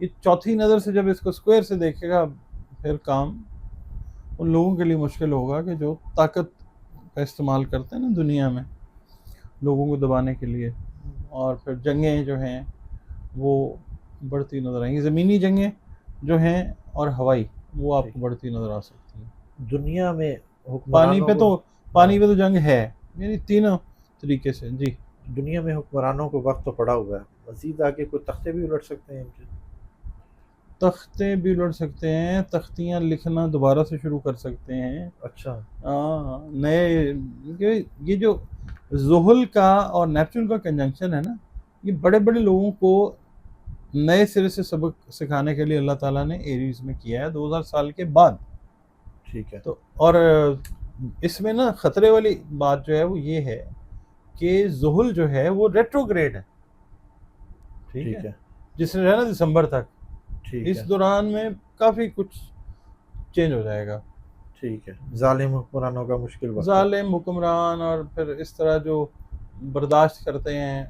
یہ چوتھی نظر سے جب اس کو اسکوائر سے دیکھے گا پھر کام ان لوگوں کے لیے مشکل ہوگا کہ جو طاقت کا استعمال کرتے ہیں نا دنیا میں لوگوں کو دبانے کے لیے، اور پھر جنگیں جو ہیں وہ بڑھتی نظر آئیں گی، زمینی جنگیں جو ہیں اور ہوائی وہ آپ کو بڑھتی نظر آ سکتی ہیں۔ دنیا میں پانی حکمرانوں پہ کو تو جنگ ہے، یعنی تینوں طریقے سے۔ جی دنیا میں حکمرانوں کو وقت تو پڑا ہوا ہے، مزید آگے کوئی تختے بھی الٹ سکتے ہیں ان کے؟ تختے بھی لڑ سکتے ہیں، تختیاں لکھنا دوبارہ سے شروع کر سکتے ہیں۔ اچھا نئے یہ جو زحل کا اور نیپچون کا کنجنکشن ہے نا، یہ بڑے بڑے لوگوں کو نئے سرے سے سبق سکھانے کے لیے اللہ تعالیٰ نے ایریز میں کیا ہے 2000 سال کے بعد۔ ٹھیک ہے، تو اور اس میں نا خطرے والی بات جو ہے وہ یہ ہے کہ زحل جو ہے وہ ریٹروگریڈ ہے، ٹھیک ہے، جس نے رہنا دسمبر تک، اس دوران میں کافی کچھ چینج ہو جائے گا۔ ٹھیک ہے، ظالم حکمرانوں کا مشکل وقت ہے۔ ظالم حکمران اور پھر اس طرح جو برداشت کرتے ہیں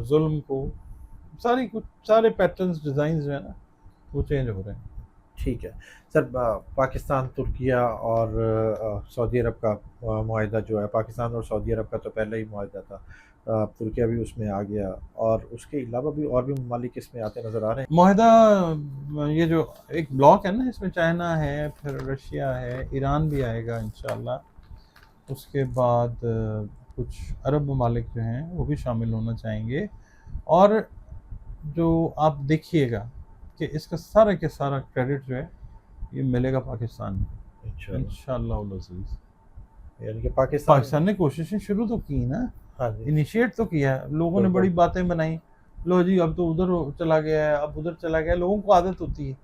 ظلم کو، سارے پیٹرنز ڈیزائنز جو ہیں نا وہ چینج ہو رہے ہیں۔ ٹھیک ہے سر، پاکستان ترکیہ اور سعودی عرب کا معاہدہ جو ہے، پاکستان اور سعودی عرب کا تو پہلے ہی معاہدہ تھا، ترکیہ بھی اس میں آ گیا، اور اس کے علاوہ بھی اور بھی ممالک اس میں آتے نظر آ رہے ہیں۔ معاہدہ یہ جو ایک بلاک ہے نا، اس میں چائنا ہے، پھر رشیا ہے، ایران بھی آئے گا انشاءاللہ، اس کے بعد کچھ عرب ممالک جو ہیں وہ بھی شامل ہونا چاہیں گے، اور جو آپ دیکھیے گا کہ اس کا سارا کے سارا کریڈٹ جو ہے یہ ملے گا پاکستان میں انشاءاللہ العزیز۔ یعنی کہ پاکستان نے کوششیں شروع تو کی نا، انیشیٹ تو کیا ہے، لوگوں نے بڑی باتیں بنائی، لو جی اب تو ادھر چلا گیا ہے، اب ادھر چلا گیا ہے، لوگوں کو عادت ہوتی ہے۔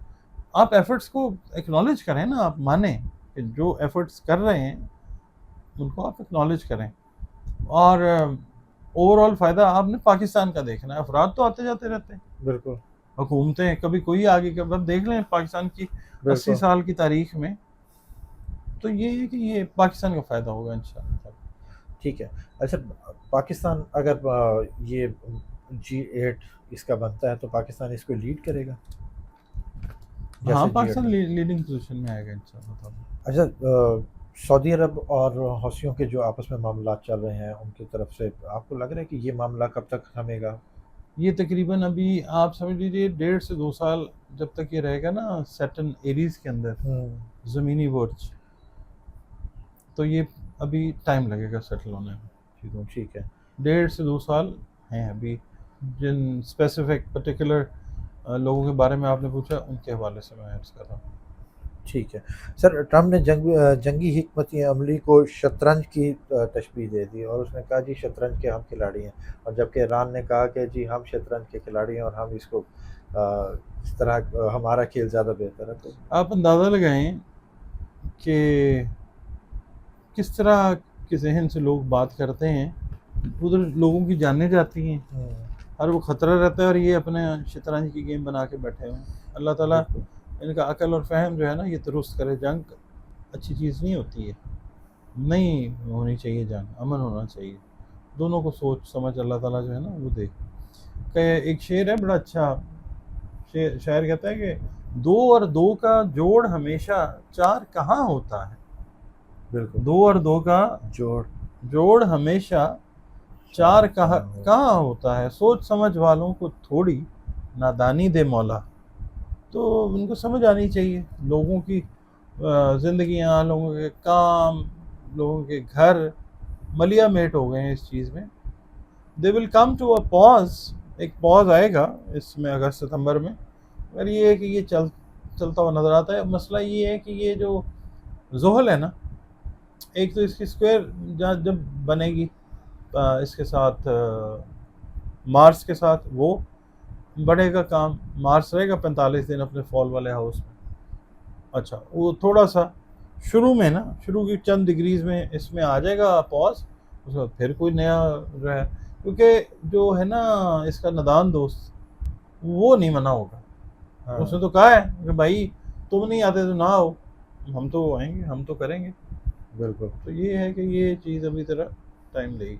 آپ ایفرٹس کو ایکنالج کریں نا، آپ مانیں کہ جو ایفرٹس کر رہے ہیں ان کو آپ ایکنالج کریں، اور اوور آل فائدہ آپ نے پاکستان کا دیکھنا ہے۔ افراد تو آتے جاتے رہتے ہیں، بالکل، حکومتیں کبھی کوئی آگے کا، اب دیکھ لیں پاکستان کی 80 سال کی تاریخ میں، تو یہ ہے کہ یہ پاکستان کا فائدہ ہوگا انشاءاللہ۔ ٹھیک ہے، اچھا پاکستان اگر یہ G8 اس کا بنتا ہے تو پاکستان اس کو لیڈ کرے گا؟ ہاں پاکستان لیڈنگ پوزیشن میں آئے گا انشاءاللہ۔ اچھا سعودی عرب اور حوثیوں کے جو آپس میں معاملات چل رہے ہیں ان کی طرف سے آپ کو لگ رہا ہے کہ یہ معاملہ کب تک تھمے گا؟ یہ تقریباً ابھی آپ سمجھ لیجیے 1.5 سے 2 سال جب تک یہ رہے گا نا سیٹن ایریز کے اندر زمینی برج، تو یہ ابھی ٹائم لگے گا سیٹل ہونے میں۔ ٹھیک ہے، 1.5 سے 2 سال ہیں ابھی، جن اسپیسیفک پرٹیکولر لوگوں کے بارے میں آپ نے پوچھا ان کے حوالے سے میں عرض کر رہا ہوں۔ ٹھیک ہے سر، ٹرمپ نے جنگی حکمت عملی کو شطرنج کی تشبیہ دے دی، اور اس نے کہا جی شطرنج کے ہم کھلاڑی ہیں، اور جبکہ ایران نے کہا کہ جی ہم شطرنج کے کھلاڑی ہیں اور ہم اس کو اس طرح ہمارا کھیل زیادہ بہتر ہے۔ تو آپ اندازہ لگائیں کہ کس طرح کے ذہن سے لوگ بات کرتے ہیں، ادھر لوگوں کی جانیں جاتی ہیں، ہر وہ خطرہ رہتا ہے، اور یہ اپنے شطرنج کی گیم بنا کے بیٹھے ہوئے ہیں۔ اللہ تعالیٰ ان کا عقل اور فہم جو ہے نا یہ درست کرے۔ جنگ اچھی چیز نہیں ہوتی ہے، نہیں ہونی چاہیے جنگ، امن ہونا چاہیے، دونوں کو سوچ سمجھ اللہ تعالیٰ جو ہے نا وہ دے۔ کہ ایک شعر ہے بڑا اچھا، شاعر کہتا ہے کہ 2 اور 2 کا جوڑ ہمیشہ 4 کہاں ہوتا ہے، بالکل 2 اور 2 کا جوڑ ہمیشہ 4 کہاں ہوتا ہے، سوچ سمجھ والوں کو تھوڑی نادانی دے مولا۔ تو ان کو سمجھ آنی چاہیے، لوگوں کی زندگیاں، لوگوں کے کام، لوگوں کے گھر ملیا میٹ ہو گئے ہیں اس چیز میں۔ دے ول کم ٹو اے پاز، ایک پاز آئے گا اس میں اگست ستمبر میں، اگر یہ ہے کہ یہ چلتا ہوا نظر آتا ہے۔ مسئلہ یہ ہے کہ یہ جو زحل ہے نا، ایک تو اس کی اسکوائر جب بنے گی اس کے ساتھ مارس کے ساتھ، وہ بڑھے گا کام، مارس رہے گا 45 دن اپنے فال والے ہاؤس میں۔ اچھا وہ تھوڑا سا شروع کی چند ڈگریز میں اس میں آ جائے گا پاز، اس کے بعد پھر کوئی نیا جو ہے، کیونکہ جو ہے نا اس کا نادان دوست وہ نہیں منع ہوگا۔ اس نے تو کہا ہے کہ بھائی تم نہیں آتے تو نہ آؤ، ہم تو آئیں گے، ہم تو کریں گے۔ بالکل، تو یہ ہے کہ یہ چیز ابھی طرح ٹائم لے گی۔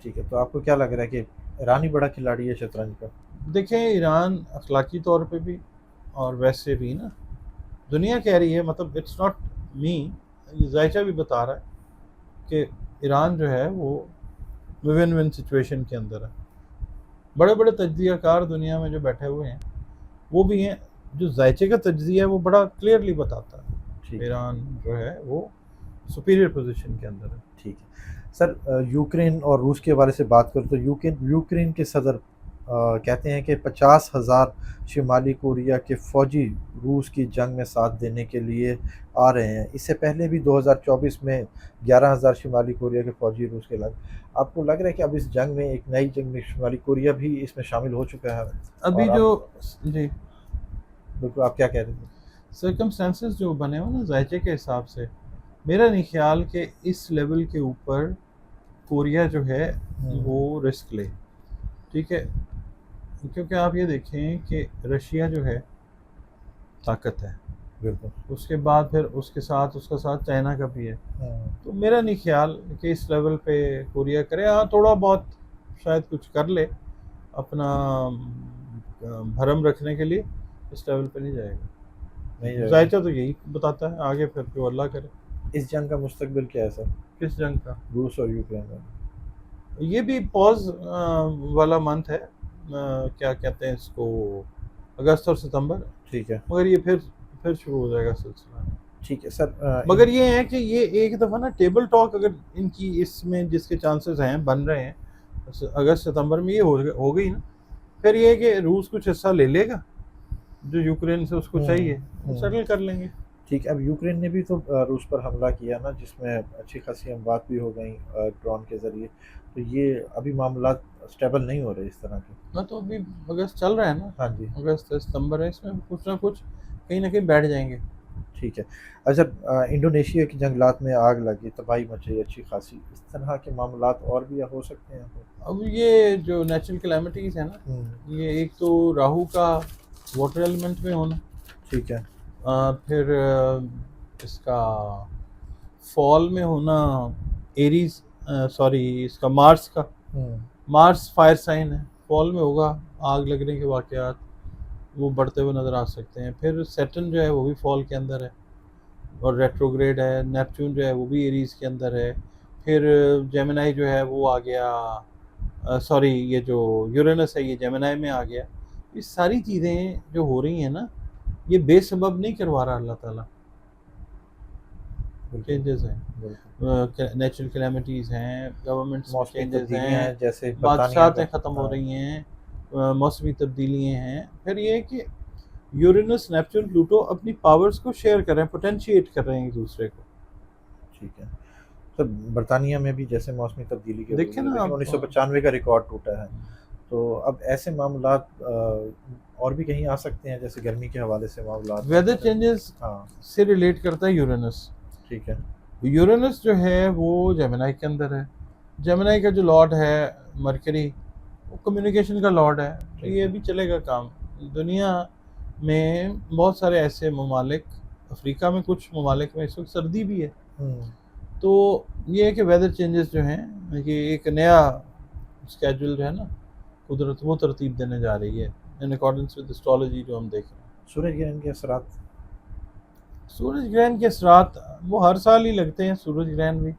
ٹھیک ہے، تو آپ کو کیا لگ رہا ہے کہ ایران ہی بڑا کھلاڑی ہے شطرنج کا؟ دیکھیں ایران اخلاقی طور پہ بھی اور ویسے بھی نا دنیا کہہ رہی ہے، مطلب اٹس ناٹ می، ذائچہ بھی بتا رہا ہے کہ ایران جو ہے وہ ون ون سچویشن کے اندر ہے. بڑے بڑے تجزیہ کار دنیا میں جو بیٹھے ہوئے ہیں وہ بھی ہیں. جو ذائچے کا تجزیہ ہے وہ بڑا کلیئرلی بتاتا ہے ٹھیک ہے ایران جو ہے وہ سپیریئر پوزیشن کے اندر ہے. ٹھیک ہے سر. یوکرین اور روس کے حوالے سے بات کریں تو یوکرین کے صدر کہتے ہیں کہ 50,000 شمالی کوریا کے فوجی روس کی جنگ میں ساتھ دینے کے لیے آ رہے ہیں. اس سے پہلے بھی 2024 میں 11,000 شمالی کوریا کے فوجی روس کے آپ کو لگ رہا ہے کہ اب اس جنگ میں ایک نئی جنگ میں شمالی کوریا بھی اس میں شامل ہو چکا ہے؟ ابھی اور جو جی بالکل آپ کیا کہہ رہے تھے؟ سرکمسٹانسز جو بنے ہوئے نا ذائچے کے حساب سے میرا نہیں خیال کہ اس لیول کے اوپر کوریا جو ہے وہ رسک لے. ٹھیک ہے، کیونکہ آپ یہ دیکھیں کہ رشیا جو ہے طاقت ہے، بالکل اس کے بعد پھر اس کا ساتھ چائنا کا بھی ہے. تو میرا نہیں خیال کہ اس لیول پہ کوریا کرے. ہاں تھوڑا بہت شاید کچھ کر لے اپنا بھرم رکھنے کے لیے، اس لیول پہ نہیں جائے گا. ذائچہ تو یہی بتاتا ہے، آگے پھر جو اللہ کرے. اس جنگ کا مستقبل کیا ہے سر؟ کس جنگ کا؟ روس اور یوکرین کا. یہ بھی پوز والا منتھ ہے، کیا کہتے ہیں اس کو، اگست اور ستمبر. ٹھیک ہے مگر یہ پھر شروع ہو جائے گا سلسلہ. ٹھیک ہے سر. مگر یہ ہے کہ یہ ایک دفعہ نا ٹیبل ٹاک اگر ان کی اس میں جس کے چانسز ہیں بن رہے ہیں اگست ستمبر میں، یہ ہو گئی نا، پھر یہ ہے کہ روس کچھ حصہ لے لے گا جو یوکرین سے اس کو چاہیے، وہ سیٹل کر لیں گے. ٹھیک ہے. اب یوکرین نے بھی تو روس پر حملہ کیا نا، جس میں اچھی خاصی اموات بھی ہو گئیں ڈرون کے ذریعے. تو یہ ابھی معاملات اسٹیبل نہیں ہو رہے اس طرح کے. نہ تو ابھی اگست چل رہا ہے نا. ہاں جی اگست ستمبر ہے، اس میں کچھ نہ کچھ کہیں نہ کہیں بیٹھ جائیں گے. ٹھیک ہے. اچھا انڈونیشیا کی جنگلات میں آگ لگی، تباہی مچی اچھی خاصی، اس طرح کے معاملات اور بھی ہو سکتے ہیں؟ اب یہ جو نیچرل کلیمٹیز ہیں نا، یہ ایک تو راہو کا واٹر ایلیمنٹ میں ہونا، ٹھیک ہے، پھر اس کا فال میں ہونا ایریز، اس کا مارس فائر سائن ہے، فال میں ہوگا، آگ لگنے کے واقعات وہ بڑھتے ہوئے نظر آ سکتے ہیں. پھر سیٹرن جو ہے وہ بھی فال کے اندر ہے اور ریٹروگریڈ ہے. نیپچون جو ہے وہ بھی ایریز کے اندر ہے. پھر جیمنائی جو ہے وہ آ گیا، یہ جو یورینس ہے یہ جیمنائی میں آ گیا. یہ ساری چیزیں جو ہو رہی ہیں نا، یہ بے سبب نہیں کروا رہا اللہ تعالیٰ. چینجز ہیں، نیچرل کلیمٹیز ہیں، گورنمنٹس میں چینجز ہیں، جیسے بادشاہتیں ختم ہو رہی ہیں، موسمی تبدیلیاں ہیں. پھر یہ ہے کہ یورینس، نیپچون، پلوٹو اپنی پاورز کو شیئر کر رہے ہیں، پوٹینشیٹ کر رہے ہیں ایک دوسرے کو. ٹھیک ہے. تو برطانیہ میں بھی جیسے موسمی تبدیلی کے دیکھیں نا 1995 کا ریکارڈ ٹوٹا ہے، تو اب ایسے معاملات اور بھی کہیں آ سکتے ہیں، جیسے گرمی کے حوالے سے معاملات. ویدر چینجز سے ریلیٹ کرتا ہے یورینس. ٹھیک ہے. یورینس جو ہے وہ جیمنائی کے اندر ہے. جیمنائی کا جو لارڈ ہے مرکری، وہ کمیونیکیشن کا لارڈ ہے. تو یہ بھی چلے گا کام. دنیا میں بہت سارے ایسے ممالک، افریقہ میں کچھ ممالک میں اس وقت سردی بھی ہے. تو یہ ہے کہ ویدر چینجز جو ہیں، یہ ایک نیا اسکیجول جو ہے نا قدرت وہ ترتیب دینے جا رہی ہے ان اکارڈنس ود اسٹرالوجی جو ہم دیکھ رہے ہیں. سورج گرہن کے اثرات. سورج گرہن کے اثرات وہ ہر سال ہی لگتے ہیں. سورج گرہن بھی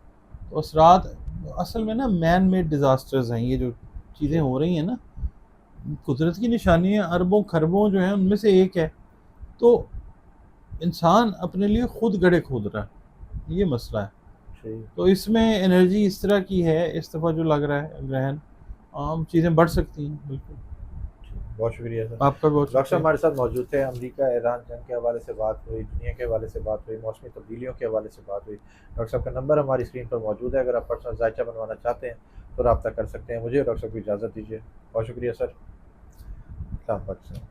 تو اثرات اصل میں نا مین میڈ ڈیزاسٹرز ہیں. یہ جو چیزیں ہو رہی ہیں نا، قدرت کی نشانیاں اربوں خربوں جو ہیں ان میں سے ایک ہے. تو انسان اپنے لیے خود گڑھے کھود رہا ہے، یہ مسئلہ ہے. تو اس میں انرجی اس طرح کی ہے، اس دفعہ جو لگ رہا ہے گرہن، عام چیزیں بڑھ سکتی ہیں. بالکل. بہت شکریہ سر. آپ کا بہت ڈاکٹر صاحب ہمارے ساتھ موجود تھے. امریکہ ایران جنگ کے حوالے سے بات ہوئی، دنیا کے حوالے سے بات ہوئی، موسمی تبدیلیوں کے حوالے سے بات ہوئی. ڈاکٹر صاحب کا نمبر ہماری اسکرین پر موجود ہے، اگر آپ پرسنل ذائچہ بنوانا چاہتے ہیں تو رابطہ کر سکتے ہیں. مجھے ڈاکٹر صاحب کو اجازت دیجیے. بہت شکریہ سر. السلام علیکم.